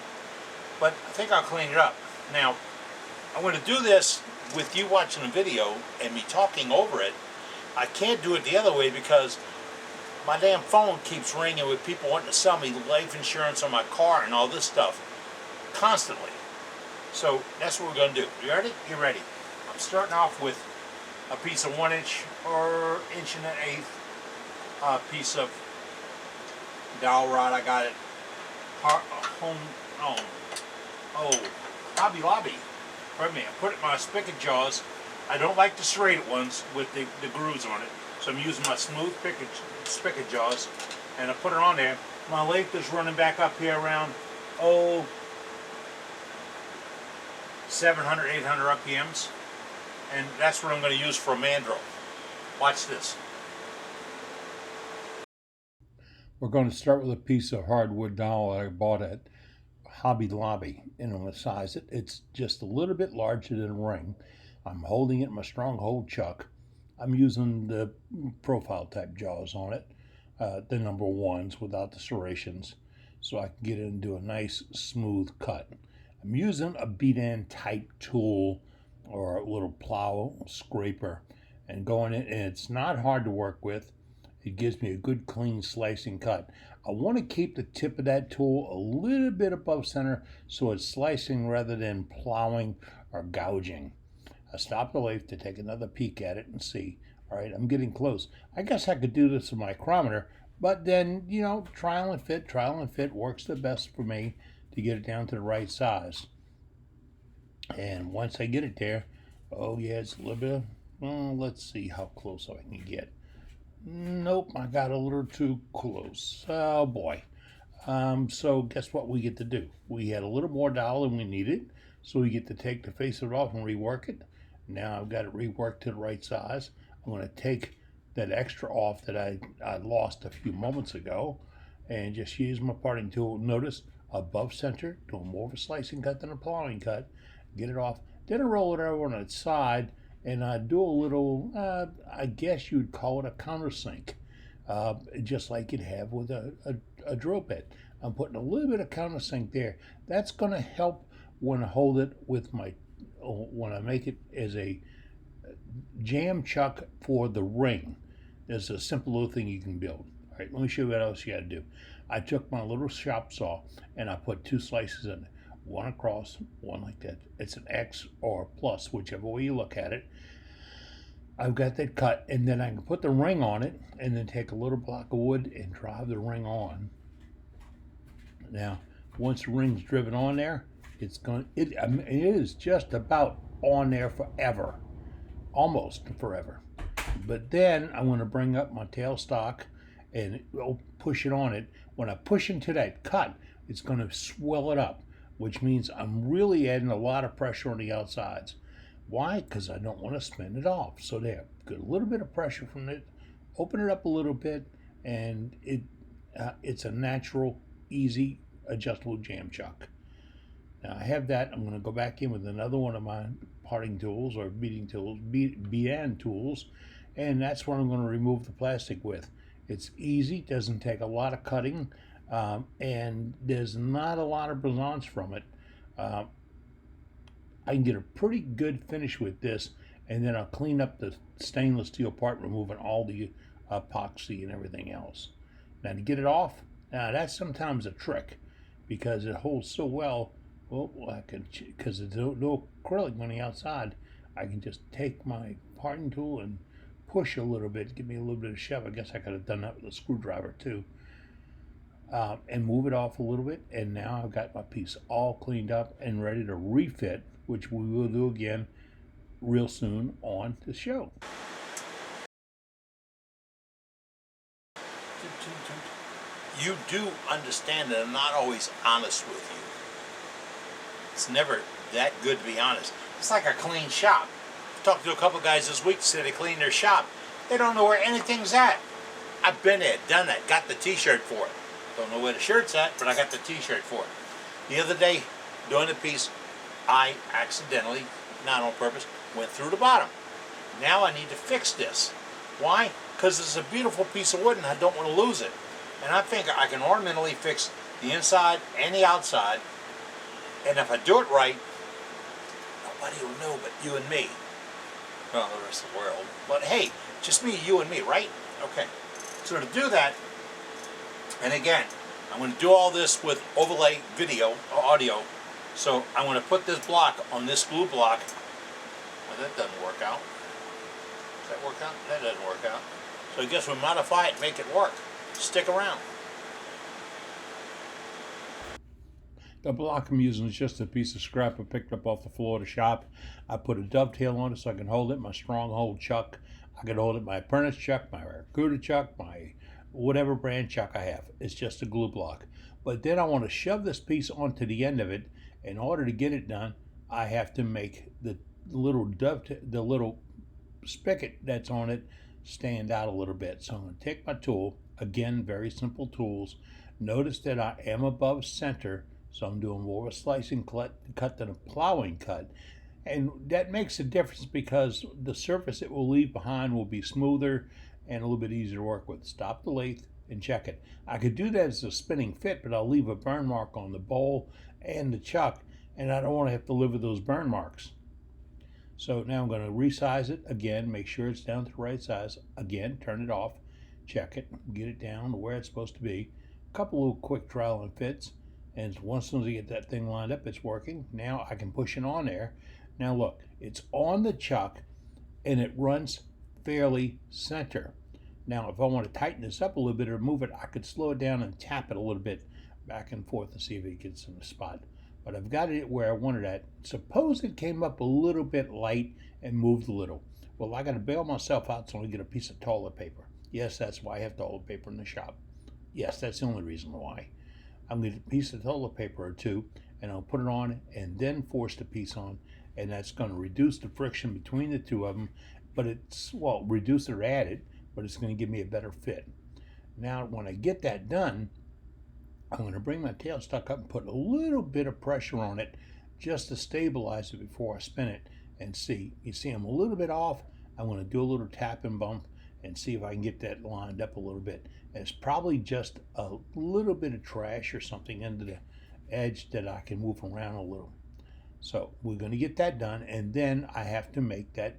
But I think I'll clean it up. Now, I'm going to do this with you watching the video and me talking over it. I can't do it the other way because my damn phone keeps ringing with people wanting to sell me life insurance on my car and all this stuff constantly. So that's what we're going to do. You ready? You ready? I'm starting off with a piece of 1 inch or 1 1/8 piece of dowel rod. I got it Hobby Lobby. Pardon me. I put it in my spigot jaws. I don't like the serrated ones with the grooves on it. So I'm using my smooth spigot jaws, and I put it on there. My lathe is running back up here around 700, 800 RPMs, and that's what I'm going to use for a mandrel. Watch this. We're going to start with a piece of hardwood dowel I bought at Hobby Lobby, and I'm going to size it. It's just a little bit larger than a ring. I'm holding it in my stronghold chuck. I'm using the profile type jaws on it, the number ones without the serrations, so I can get in and do a nice smooth cut. I'm using a beat-end type tool or a little plow scraper and going in, and it's not hard to work with. It gives me a good clean slicing cut. I want to keep the tip of that tool a little bit above center so it's slicing rather than plowing or gouging. I stopped the lathe to take another peek at it and see. All right, I'm getting close. I guess I could do this with my micrometer, but then, you know, trial and fit works the best for me to get it down to the right size. And once I get it there, oh yeah, it's a little bit of, well, let's see how close I can get. Nope, I got a little too close. Oh boy. So guess what we get to do? We had a little more dowel than we needed, so we get to take the face of it off and rework it. Now I've got it reworked to the right size. I'm going to take that extra off that I lost a few moments ago and just use my parting tool. Notice above center, doing more of a slicing cut than a plowing cut. Get it off. Then I roll it over on its side and I do a little, I guess you'd call it a countersink, just like you'd have with a drill bit. I'm putting a little bit of countersink there. That's going to help when I hold it with my, when I make it as a jam chuck for the ring. There's a simple little thing you can build. All right, let me show you what else you got to do. I took my little shop saw and I put 2 slices in it. One across, one like that. It's an X or a plus, whichever way you look at it. I've got that cut, and then I can put the ring on it and then take a little block of wood and drive the ring on. Now, once the ring's driven on there, it is just about on there forever. Almost forever. But then I'm going to bring up my tailstock and push it on it. When I push into that cut, it's going to swell it up, which means I'm really adding a lot of pressure on the outsides. Why? Because I don't want to spin it off. So there, get a little bit of pressure from it, open it up a little bit, and it's a natural, easy, adjustable jam chuck. Now I have that. I'm going to go back in with another one of my parting tools or beating tools, beat-end tools, and that's what I'm going to remove the plastic with. It's easy, doesn't take a lot of cutting, and there's not a lot of brisance from it. I can get a pretty good finish with this, and then I'll clean up the stainless steel part, removing all the epoxy and everything else. Now to get it off, now that's sometimes a trick because it holds so well. Well, I can, because there's no acrylic on the outside, I can just take my parting tool and push a little bit, give me a little bit of shove. I guess I could have done that with a screwdriver too. And move it off a little bit, and now I've got my piece all cleaned up and ready to refit, which we will do again real soon on the show. You do understand that I'm not always honest with you. It's never that good to be honest. It's like a clean shop. I talked to a couple guys this week that said they clean their shop. They don't know where anything's at. I've been there, done that, got the t-shirt for it. Don't know where the shirt's at, but I got the t-shirt for it. The other day, doing the piece, I accidentally, not on purpose, went through the bottom. Now I need to fix this. Why? Because it's a beautiful piece of wood and I don't want to lose it. And I think I can ornamentally fix the inside and the outside. And if I do it right, nobody will know but you and me. Well, the rest of the world. But hey, just me, you and me, right? Okay. So to do that, and again, I'm going to do all this with overlay video, or audio. So I'm going to put this block on this glue block. Well, that doesn't work out. Does that work out? That doesn't work out. So I guess we'll modify it and make it work. Stick around. The block I'm using is just a piece of scrap I picked up off the floor of the shop. I put a dovetail on it so I can hold it, my stronghold chuck. I can hold it, my apprentice chuck, my Barracuda chuck, my whatever brand chuck I have. It's just a glue block. But then I want to shove this piece onto the end of it. In order to get it done, I have to make the little the little spigot that's on it stand out a little bit. So I'm going to take my tool, again, very simple tools. Notice that I am above center, so I'm doing more of a slicing cut than a plowing cut. And that makes a difference because the surface it will leave behind will be smoother and a little bit easier to work with. Stop the lathe and check it. I could do that as a spinning fit, but I'll leave a burn mark on the bowl and the chuck, and I don't want to have to live with those burn marks. So now I'm going to resize it again, make sure it's down to the right size. Again, turn it off, check it, get it down to where it's supposed to be. A couple little quick trial and fits, and once as soon as I get that thing lined up, it's working. Now I can push it on there. Now look, it's on the chuck, and it runs fairly center. Now if I want to tighten this up a little bit or move it, I could slow it down and tap it a little bit back and forth to see if it gets in the spot. But I've got it where I wanted it at. Suppose it came up a little bit light and moved a little. Well, I got to bail myself out so I get a piece of toilet paper. Yes, that's why I have toilet paper in the shop. Yes, that's the only reason why. I'm going to get a piece of toilet paper or two, and I'll put it on and then force the piece on, and that's going to reduce the friction between the two of them. But it's, well, reduce or add it, but it's going to give me a better fit. Now, when I get that done, I'm going to bring my tailstock up and put a little bit of pressure on it just to stabilize it before I spin it and see. You see I'm a little bit off. I'm going to do a little tap and bump and see if I can get that lined up a little bit. And it's probably just a little bit of trash or something under the edge that I can move around a little. So we're going to get that done, and then I have to make that,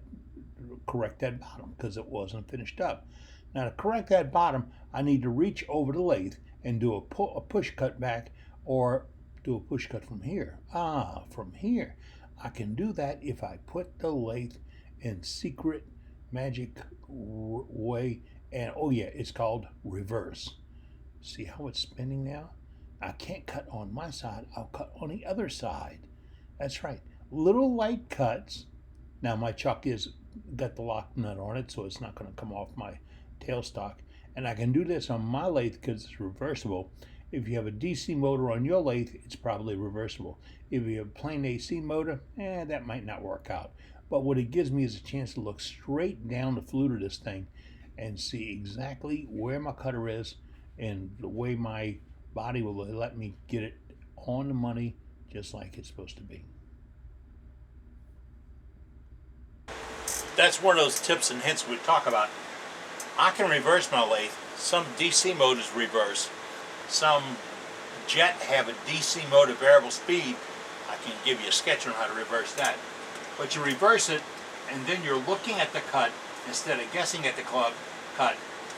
correct that bottom because it wasn't finished up. Now to correct that bottom, I need to reach over the lathe and do a push cut back, or do a push cut from here. From here. I can do that if I put the lathe in secret magic way, and oh yeah, it's called reverse. See how it's spinning now? I can't cut on my side, I'll cut on the other side. That's right, little light cuts. Now my chuck is got the lock nut on it, so it's not going to come off my tailstock. And I can do this on my lathe because it's reversible. If you have a DC motor on your lathe, it's probably reversible. If you have a plain AC motor, that might not work out. But what it gives me is a chance to look straight down the flute of this thing and see exactly where my cutter is and the way my body will let me get it on the money just like it's supposed to be. That's one of those tips and hints we talk about. I can reverse my lathe. Some DC motors reverse. Some jet have a DC motor variable speed. I can give you a sketch on how to reverse that. But you reverse it, and then you're looking at the cut instead of guessing at the cut.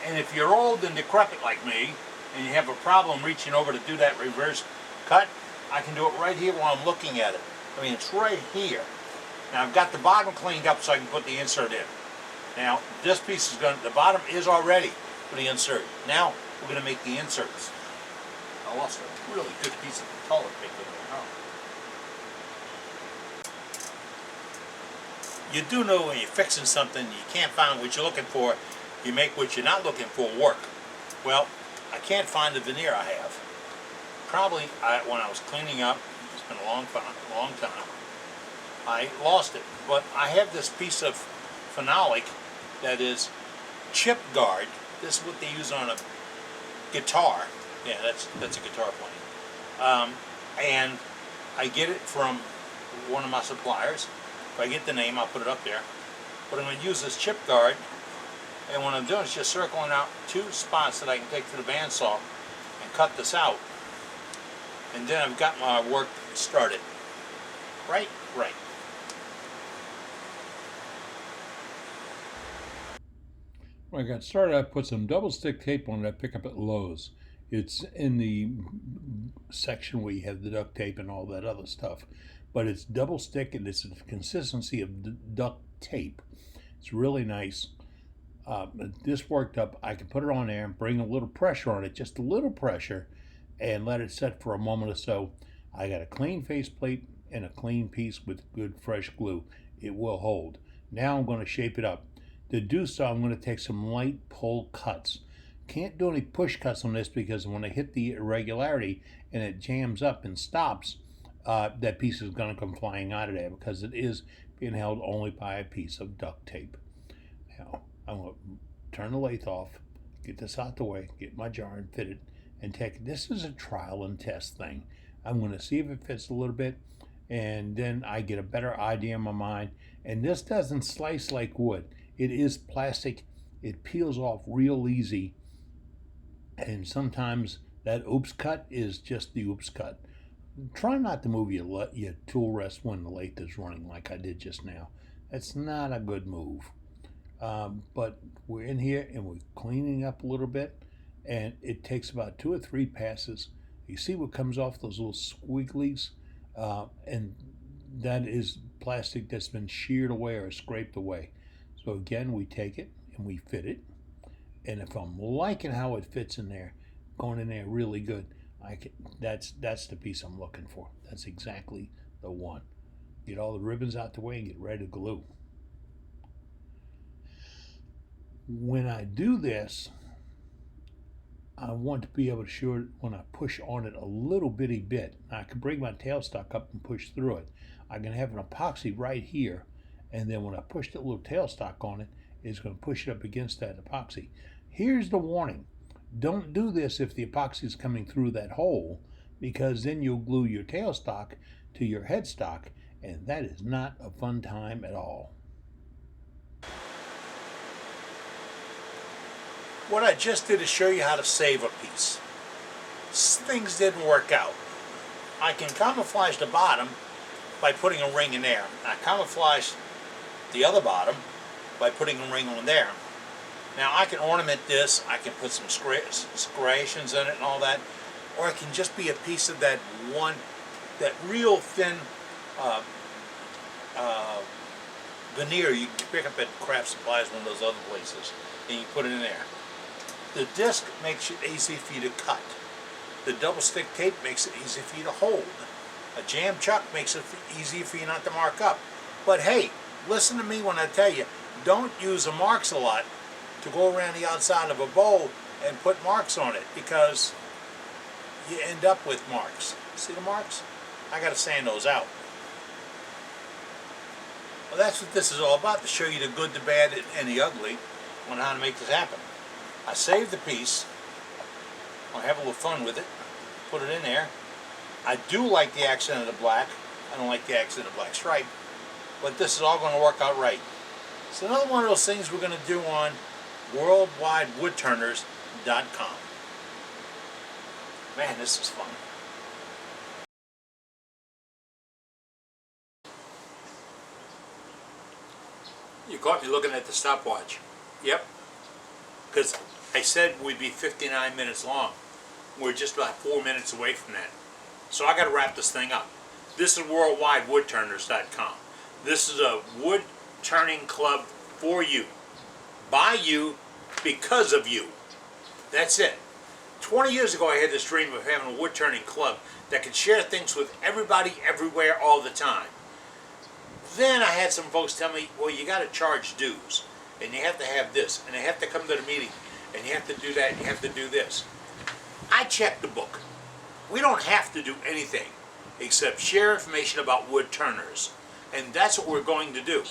And if you're old and decrepit like me, and you have a problem reaching over to do that reverse cut, I can do it right here while I'm looking at it. I mean, it's right here. Now I've got the bottom cleaned up so I can put the insert in. Now this piece is the bottom is already for the insert. Now we're going to make the inserts. I lost a really good piece of toilet paper there, huh? You do know when you're fixing something, you can't find what you're looking for, you make what you're not looking for work. Well, I can't find the veneer I have. Probably when I was cleaning up, it's been a long time, I lost it. But I have this piece of phenolic that is chip guard. This is what they use on a guitar. Yeah, that's a guitar playing. And I get it from one of my suppliers. If I get the name, I'll put it up there. But I'm going to use this chip guard, and what I'm doing is just circling out 2 spots that I can take to the bandsaw and cut this out. And then I've got my work started. Right. When I got started, I put some double stick tape on it I pick up at Lowe's. It's in the section where you have the duct tape and all that other stuff. But it's double stick and it's the consistency of duct tape. It's really nice. This worked up. I can put it on there and bring a little pressure on it, just a little pressure, and let it set for a moment or so. I got a clean faceplate and a clean piece with good fresh glue. It will hold. Now I'm going to shape it up. To do so, I'm going to take some light pull cuts. Can't do any push cuts on this because when I hit the irregularity and it jams up and stops, that piece is going to come flying out of there because it is being held only by a piece of duct tape. Now, I'm going to turn the lathe off, get this out the way, get my jar and fit it, and take, this is a trial and test thing. I'm going to see if it fits a little bit, and then I get a better idea in my mind. And this doesn't slice like wood. It is plastic. It peels off real easy. And sometimes that oops cut is just the oops cut. Try not to move your tool rest when the lathe is running like I did just now. That's not a good move. But we're in here and we're cleaning up a little bit, and it takes about 2 or 3 passes. You see what comes off those little squigglies, and that is plastic that's been sheared away or scraped away. So again, we take it and we fit it, and if I'm liking how it fits in there, going in there really good, that's the piece I'm looking for. That's exactly the one. Get all the ribbons out the way and get ready to glue. When I do this, I want to be able to show it when I push on it a little bitty bit. Now, I can bring my tailstock up and push through it. I can have an epoxy right here, and then when I push the little tailstock on it, it's going to push it up against that epoxy. Here's the warning. Don't do this if the epoxy is coming through that hole, because then you'll glue your tailstock to your headstock, and that is not a fun time at all. What I just did is show you how to save a piece. Things didn't work out. I can camouflage the bottom by putting a ring in there. I camouflage the other bottom by putting a ring on there. Now I can ornament this, I can put some scratchings in it and all that, or it can just be a piece of that real thin veneer you can pick up at craft supplies, one of those other places, and you put it in there. The disc makes it easy for you to cut. The double stick tape makes it easy for you to hold. A jam chuck makes it easy for you not to mark up. But hey, listen to me when I tell you, don't use the marks a lot to go around the outside of a bowl and put marks on it, because you end up with marks. See the marks? I gotta sand those out. Well, that's what this is all about, to show you the good, the bad, and the ugly on how to make this happen. I saved the piece. I'll have a little fun with it. Put it in there. I do like the accent of the black. I don't like the accent of the black stripe. But this is all going to work out right. It's another one of those things we're going to do on worldwidewoodturners.com. Man, this is fun. You caught me looking at the stopwatch. Yep. Because I said we'd be 59 minutes long. We're just about 4 minutes away from that. So I got to wrap this thing up. This is worldwidewoodturners.com. This is a wood turning club for you. By you, because of you. That's it. 20 years ago I had this dream of having a wood turning club that could share things with everybody, everywhere, all the time. Then I had some folks tell me, well, you got to charge dues, and you have to have this, and you have to come to the meeting, and you have to do that, and you have to do this. I checked the book. We don't have to do anything except share information about wood turners, and that's what we're going to do.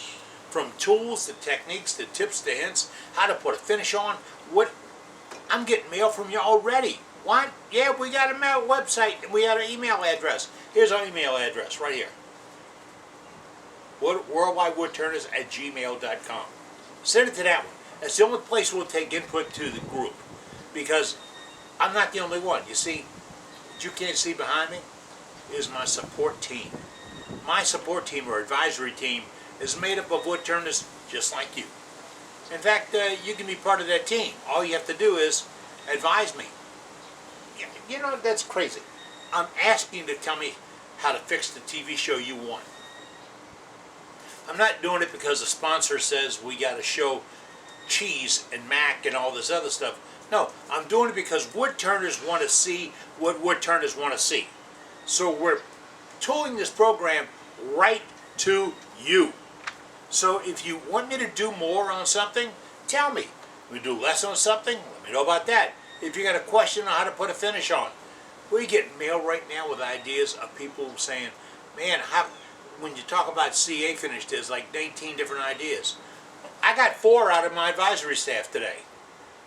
From tools to techniques to tips to hints, how to put a finish on. What I'm getting mail from you already. What? Yeah, we got a mail website, and we got an email address. Here's our email address right here. worldwidewoodturners@gmail.com. Send it to that one. That's the only place we'll take input to the group, because I'm not the only one. You see, what you can't see behind me is my support team. My support team or advisory team is made up of wood turners just like you. In fact, you can be part of that team. All you have to do is advise me. You know, that's crazy. I'm asking you to tell me how to fix the TV show you want. I'm not doing it because the sponsor says we got to show cheese and mac and all this other stuff. No, I'm doing it because wood turners want to see what wood turners want to see. So we're tooling this program right to you. So if you want me to do more on something, tell me. We do less on something, let me know about that. If you got a question on how to put a finish on. We get mail right now with ideas of people saying, man, when you talk about CA finish, there's like 19 different ideas. I got 4 out of my advisory staff today.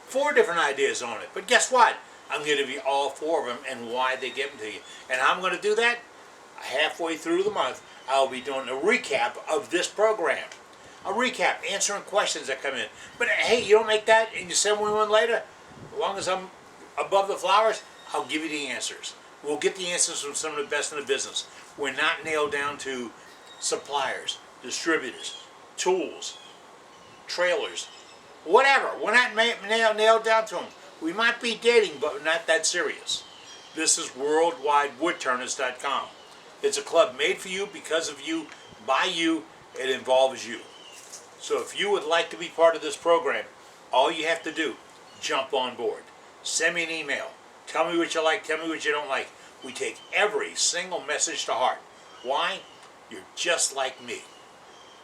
4 different ideas on it. But guess what? I'm going to give you all 4 of them and why they give them to you. And how I'm going to do that? Halfway through the month, I'll be doing a recap of this program. A recap, answering questions that come in. But hey, you don't make that and you send me one later? As long as I'm above the flowers, I'll give you the answers. We'll get the answers from some of the best in the business. We're not nailed down to suppliers, distributors, tools, trailers, whatever. We're not nailed down to them. We might be dating, but we're not that serious. This is worldwidewoodturners.com. It's a club made for you, because of you, by you. It involves you. So if you would like to be part of this program, all you have to do, jump on board. Send me an email. Tell me what you like, tell me what you don't like. We take every single message to heart. Why? You're just like me.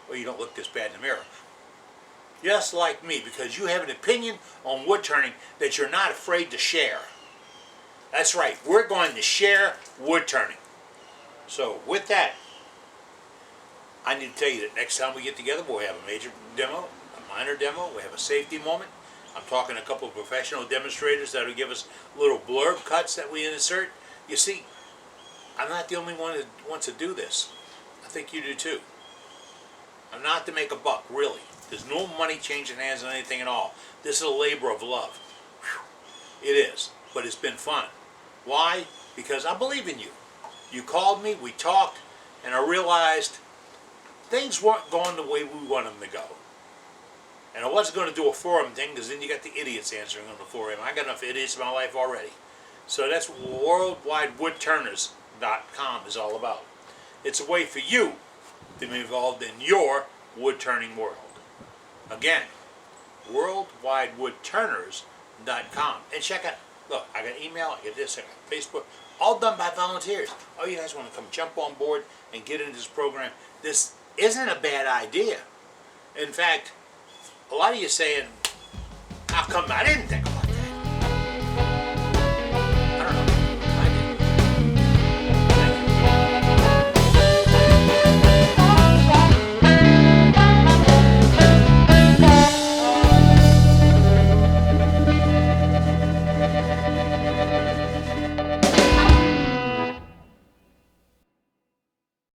Well, you don't look this bad in the mirror. Just like me, because you have an opinion on wood turning that you're not afraid to share. That's right, we're going to share wood turning. So with that, I need to tell you that next time we get together, we'll have a major demo, a minor demo, we'll have a safety moment. I'm talking to a couple of professional demonstrators that will give us little blurb cuts that we insert. You see, I'm not the only one that wants to do this. I think you do too. I'm not to make a buck, really. There's no money changing hands on anything at all. This is a labor of love. Whew. It is, but it's been fun. Why? Because I believe in you. You called me, we talked, and I realized things weren't going the way we wanted them to go. And I wasn't going to do a forum thing, because then you got the idiots answering on the forum. I got enough idiots in my life already. So that's what worldwidewoodturners.com is all about. It's a way for you to be involved in your wood turning world. Again, worldwidewoodturners.com. And check out, look, I got email, I got this, I got Facebook, all done by volunteers. Oh, you guys want to come jump on board and get into this program? This isn't a bad idea. In fact, a lot of you saying, how come I didn't think